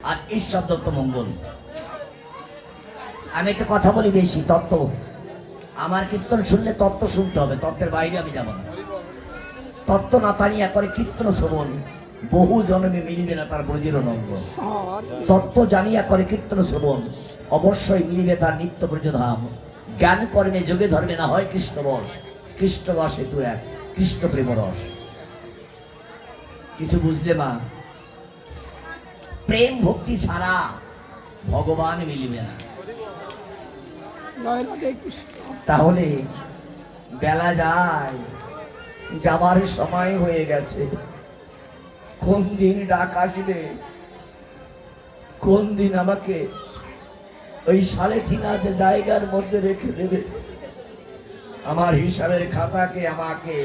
আর ঈশ্বর দত্ত মঙ্গল। আমি একটা কথা বলি বেশি তত্ত্ব, আমার কীর্তন শুনলে তত্ত্ব শুনতে হবে, তত্ত্বের বাইরে আমি যাব না। তত্ত্ব না পারিয়া করে কীর্তন শ্রবণ, বহু জন্মে মিলিবে না তার ব্রজের অঙ্গ। তত্ত্ব জানিয়া করে কীর্তন শ্রবণ, অবশ্যই মিলিবে তার নিত্য ব্রজ ধাম। জ্ঞান কর্মে যোগে ধর্মে না হয় কৃষ্ণবশ, কৃষ্ণবশ হেতু এক কৃষ্ণ প্রেম রস। কিছু বুঝলে মা? প্রেম ভক্তি ছাড়া ভগবান মিলিবে না। তাহলে বেলা যায়, যাবার সময় হয়ে গেছে। কোন দিন ডাক আসবে, কোন দিন আমাকে ওই সালেথিনাথ জায়গার মধ্যে রেখে দেবে। আমার হিসাবের খাতাকে আমাকে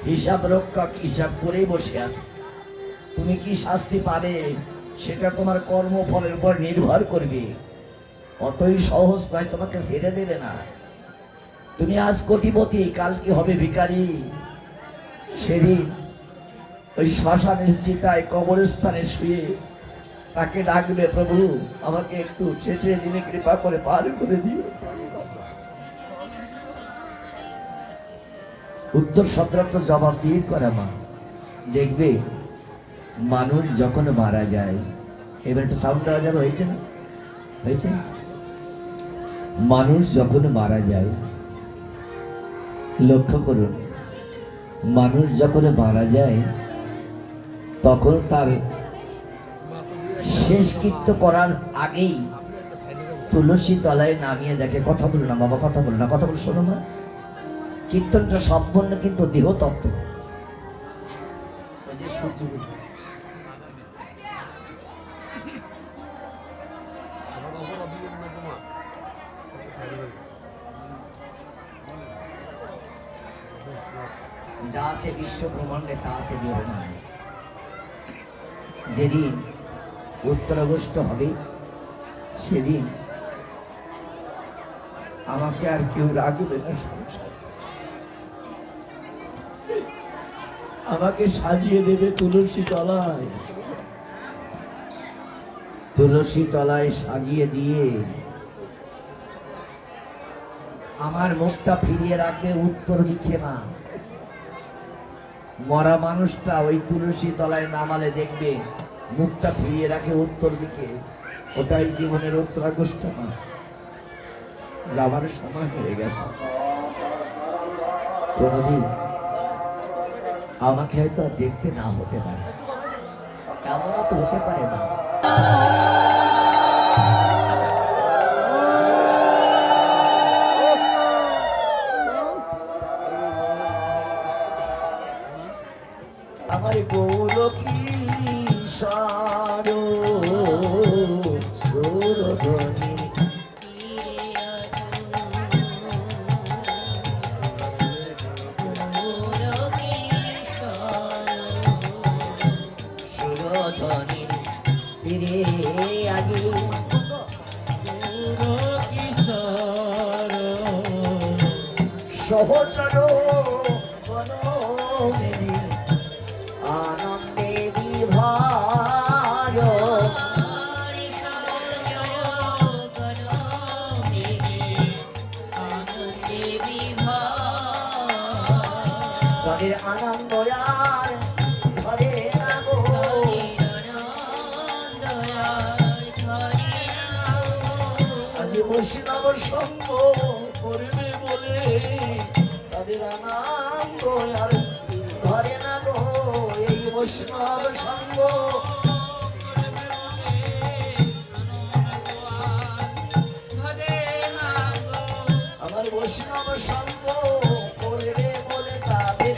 হিসাব রক্ষক হিসাব করেই বসে আছে। তুমি কি শাস্তি পাবে সেটা তোমার কর্মফলের উপর নির্ভর করবে। অতই সহজ নয়, তোমাকে ছেড়ে দেবে না। তুমি আজ কোটিপতি, কাল কি হবে ভিখারি। সেদিন ওই শ্মশানের চিতায় কবরস্থানে শুয়ে তাকে ডাকবে, প্রভু আমাকে একটু শেষে দিনে কৃপা করে পার করে দিও। উত্তর সত্রার্থ জবাব দিয়ে করে মা। দেখবে মানুষ যখন মারা যায়, এবার একটু সাউন্ড দেওয়া যাবে, হয়েছে না? হয়েছে? মানুষ যখন মারা যায়, লক্ষ্য করুন, মানুষ যখন মারা যায় তখন তার শেষকৃত্য করার আগেই তুলসী তলায় নামিয়ে দেখে। কথা বলো না বাবা, কথা বলো না, কথা বলো, শোনো না। কীর্তনটা সম্পূর্ণ কিন্তু দেহ তত্ত্ব। যা আছে বিশ্ব ব্রহ্মাণ্ডে তা আছে দেহ নয়। যেদিন উত্তরাগস্ট হবে সেদিন আমাকে আর কেউ রাখবে না সংসার। আমাকে সাজিয়ে দেবে তুলসী তলায়, তুলসী তলায় সাজিয়ে দিয়ে আমার মুখটা ফিরিয়ে রাখবে উত্তর দিকে। মা, মরা মানুষটা ওই তুলসী তলায় নামালে দেখবে মুখটা ফিরিয়ে রাখে উত্তর দিকে। ওটাই জীবনের উত্তরাগস্ট। মা, যাবার সময় হয়ে গেছে। কোনদিন আমাকে হয়তো দেখতে না হতে পারে, এমনও তো হতে পারে না। আমার গৌর কিশোর সুরধনী সহচর আনন্দে বিভার তাদের আনন্দ আর ধরে না গো। আজ বৈষ্ণব সঙ্গ করবে বলে তাদের আনন্দ আর ধরে না গো। এই বৈষ্ণব সঙ্গ আমার বৈষ্ণব সঙ্গ করবে বলে তাদের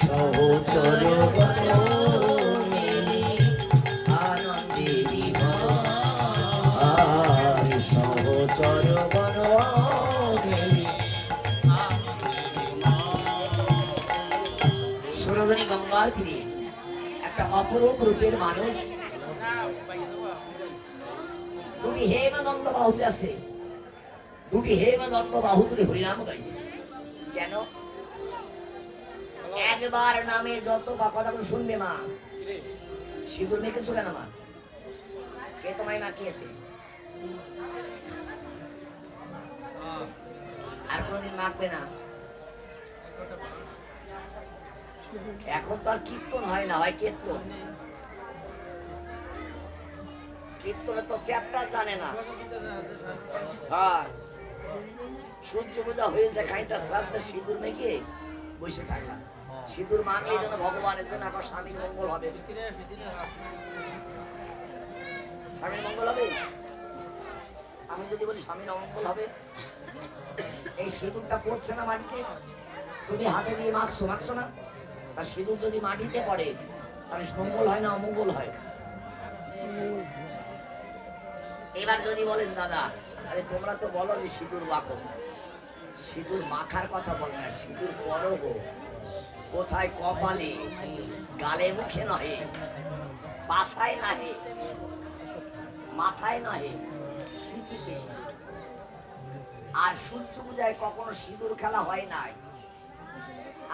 সহচর অপরূপ রূপের মানুষ, দুটি হেমদণ্ড বাহু তুলে আসছে, দুটি হেমদণ্ড বাহু তুলে হরিনাম গাইছে। কেন? একবার নামে যত বা কথাগুলো শুনবে মা। সিঁদুর মেখেছো কেন মা? কে তোমায় মাখিয়েছে? আর কোনদিন মাখবে না। এখন তো আর কীর্তন হয় না, হয় কীর্তন। কীর্তনে তো চ্যাপ্টার জানে না। আর সূর্য পূজা হয়েছে, খানিকটা শ্রাদ্ধের সিঁদুর মেখে বসে থাকা। সিঁদুর মাখলে যেন ভগবানের জন্য এখন স্বামীর মঙ্গল হবে। স্বামীর মঙ্গল হবে। আমি যদি বলি স্বামীর অমঙ্গল হবে, এই সিঁদুরটা পড়ছে না মাটিতে, তুমি হাতে দিয়ে মাখছো, মাখছো না? আর সিঁদুর যদি মাটিতে পড়ে তাহলে মঙ্গল হয় না অমঙ্গল হয়? এবার যদি বলেন দাদা, আরে তোমরা তো বলো যে সিঁদুর মাখো, সিঁদুর মাখার কথা বলে না, সিঁদুর পরো গো। কোথায়? কপালে, গালে মুখে নহে, পাছায় নাহে, মাথায় নহে, স্মৃতিতে। আর সূর্য পূজায় কখনো সিঁদুর খেলা হয় নাই।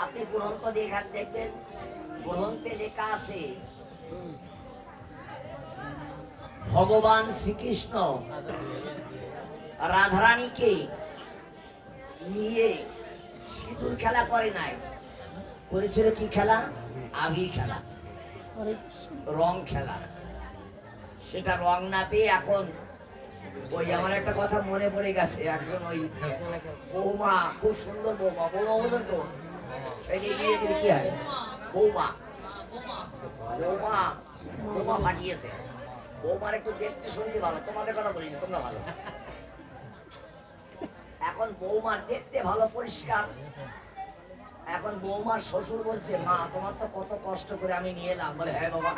আপনি গ্রন্থ দেখান, দেখবেন গ্রন্থে লেখা আছে ভগবান শ্রীকৃষ্ণ রাধারানীকে নিয়ে সিঁদুর খেলা করে নাই, করেছিল কি খেলা? আবির খেলা, রং খেলা। সেটা রং না পেয়ে এখন ওই আমার একটা কথা মনে পড়ে গেছে, একজন ওই বৌমা, খুব সুন্দর বৌমা, বৌমা বোঝেন তো, ছেলে বিয়ে দিলে কি হয়? বৌমা, বৌমা, বৌমা ফাটিয়েছে। বৌমার একটু দেখতে শুনতে ভালো, তোমাদের কথা বলিনি, তোমরা ভালো। এখন বৌমার দেখতে ভালো, পরিষ্কার। এখন বৌমার শ্বশুর বলছে, মা তোমার তো কত কষ্ট করে আমি নিয়ে এলাম। বলে হ্যাঁ বাবা,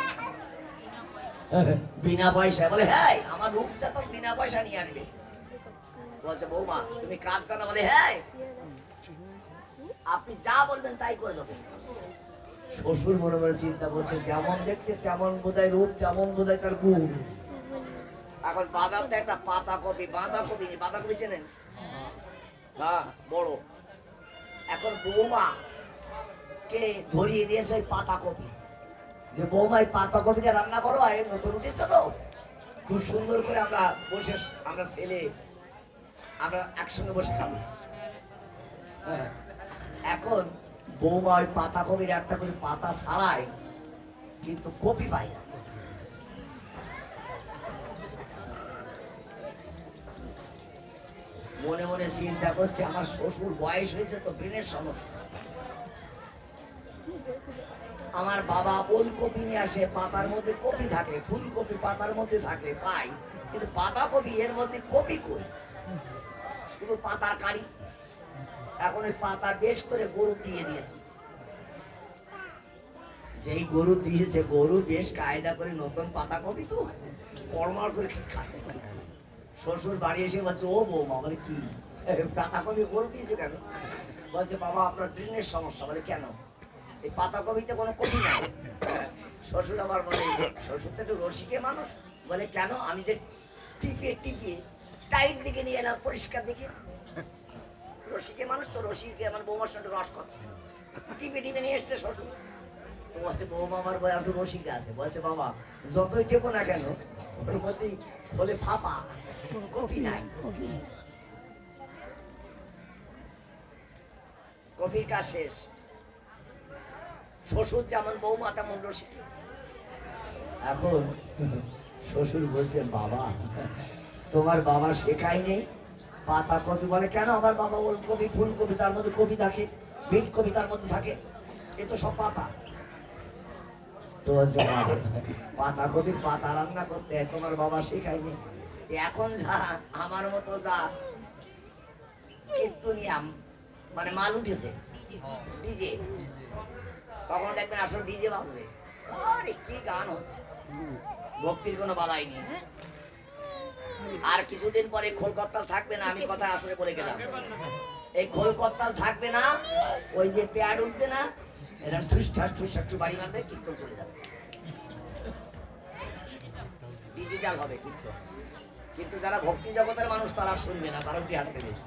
বিনা পয়সা। বলে হ্যাঁ, আমার রূপচাঁদক বিনা পয়সা নিয়ে আনবে। বলছে বৌমা তুমি কাজ জানো? বলে হ্যাঁ, আপনি যা বলবেন তাই করে দেবো। শ্বশুর মনে মনে চিন্তা করছে, যেমন দেখতে তেমন বোধহয় রূপ, তেমন বোধহয় তার গুণ। এখন বাজারতে একটা পাতাকপি, বাঁধাকপি, বাঁধাকপি চেনেন? হ্যাঁ, বড়। এখন বৌমা কে ধরিয়ে দিয়েছে ওই পাতাকপি, যে বৌমা এই পাতাকপিটা রান্না করো, আর নতুন উঠেছে তো, খুব সুন্দর করে আমরা বসে, আমরা ছেলে আমরা একসঙ্গে বসে খাবো। এখন বৌমা ওই পাতাকপির একটা করে পাতা ছাড়ায়, কিন্তু কপি পাই না। মনে মনে চিন্তা করছে, আমার শ্বশুর বয়স হয়েছে তো, ব্রেনের সমস্যা। আমার বাবা ওলকপি নিয়ে আসে, পাতার মধ্যে কপি থাকে, ফুলকপি পাতার মধ্যে থাকে, পাই, কিন্তু পাতাকপি এর মধ্যে কপি কই? শুধু পাতার কারি। এখন ওই পাতা বেশ করে গরু দিয়ে দিয়েছে। যেই গরু দিয়েছে, গরু বেশ কায়দা করে নতুন পাতাকপি তো কর্মার করে খাচ্ছে। শ্বশুর বাড়ি এসে বলছে, ও বৌমা, বলে কি পাতাকপি গরু দিয়েছে কেন? বলছে বাবা আপনার ব্রেনের সমস্যা। বলে কেন? এই পাতাকপিতে কোনো কপি নাই। শ্বশুর আবার বলে, শ্বশুর তো একটু রসিকে মানুষ, বলে কেন? আমি যে টিপে টিপে টাইট দিকে নিয়ে এলাম, পরিষ্কার দিকে। রসিকে মানুষ তো, রসিকে আমার বৌমার সঙ্গে রস করছে, টিপে টিপে নিয়ে এসছে শ্বশুর। তো বলছে বৌমা আমার বই একটু রসিকে আছে। বলছে বাবা যতই টেপো না কেন, ওর মধ্যেই বলে ফাঁপা, কপি নাই। কপির কাজ শেষ। শ্বশুর যেমন বৌমা তেমন রসিক। এখন শ্বশুর বলছে, বাবা তোমার বাবা শেখাই নেই পাতা কপি? বলে কেন? আমার বাবা ওলকপি, ফুলকপি তার মধ্যে কপি থাকে, বিট কপি তার মধ্যে থাকে, এ তো সব পাতা। তো বলছে পাতা কপির পাতা রান্না করতে তোমার বাবা শেখায়নি। এখন যা আমার মতো যা কীর্তনিয়াম, মানে মাল উঠেছে, ডিজে, তখন দেখবেন আসলে ডিজে বাজবে, আরে কি গান হচ্ছে, ভক্তির কোনো বালাই নেই। আর কিছুদিন পরে খোল করতাল থাকবে না, আমি কথা আসলে বলে গেলাম। এই খোল করতাল থাকবে না, ওই যে প্যাড উঠবে না, এরকম ঠুস ঠাস ঠুস একটু বাড়ি মারবে, কীর্তন চলে যাবে। ক্রিটিক্যাল হবে কিন্তু, কিন্তু যারা ভক্তি জগতের মানুষ তারা শুনবে না, তারা উঠে হাঁটতে দেবে।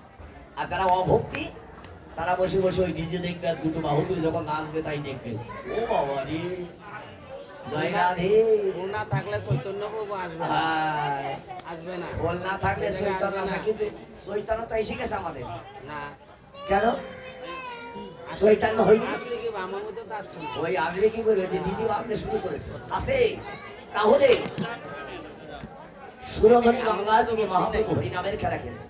আর যারা অভক্তি তারা বসে বসে ওই ডিজে দেখবে, আর দুটো বাহুদুর যখন নাচবে তাই দেখবে। ও বাবা রে, জয় রাধে। ওর না থাকলে চৈতন্য প্রভু আসবে না। হ্যাঁ, আসবে না। বল না থাকলে চৈতন্য আসবে না। না, কিন্তু চৈতন্য তো এসে গেছে আমাদের। না। কেন চৈতন্য হয়নি? আসলে কি আমার মধ্যে তো আসছে না। ওই আসবে কি করে, যে ডিজে বাজতে শুরু করেছে আসে। তাহলে সুরধনী গঙ্গার দিকে মহাপ্রভু হরিনামের খেলা খেলছে।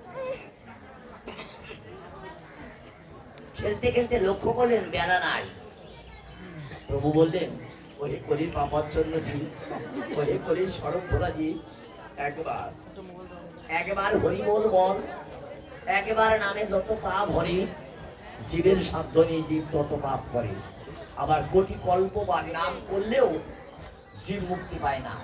খেলতে খেলতে লক্ষ্য করলেন বেলা নাই। প্রভু বললেন, ওরে কলির পাপাচ্ছন্ন দিন, ওরে কলির সড়ক ভোলা দিয়ে একবার একবার হরিমোল বল, একবার নামে যত পাপ হরি, জীবের সাধ্য নিয়ে জীব তত পাপ করে। আবার কোটি কল্প বা নাম করলেও জীব মুক্তি পায় না।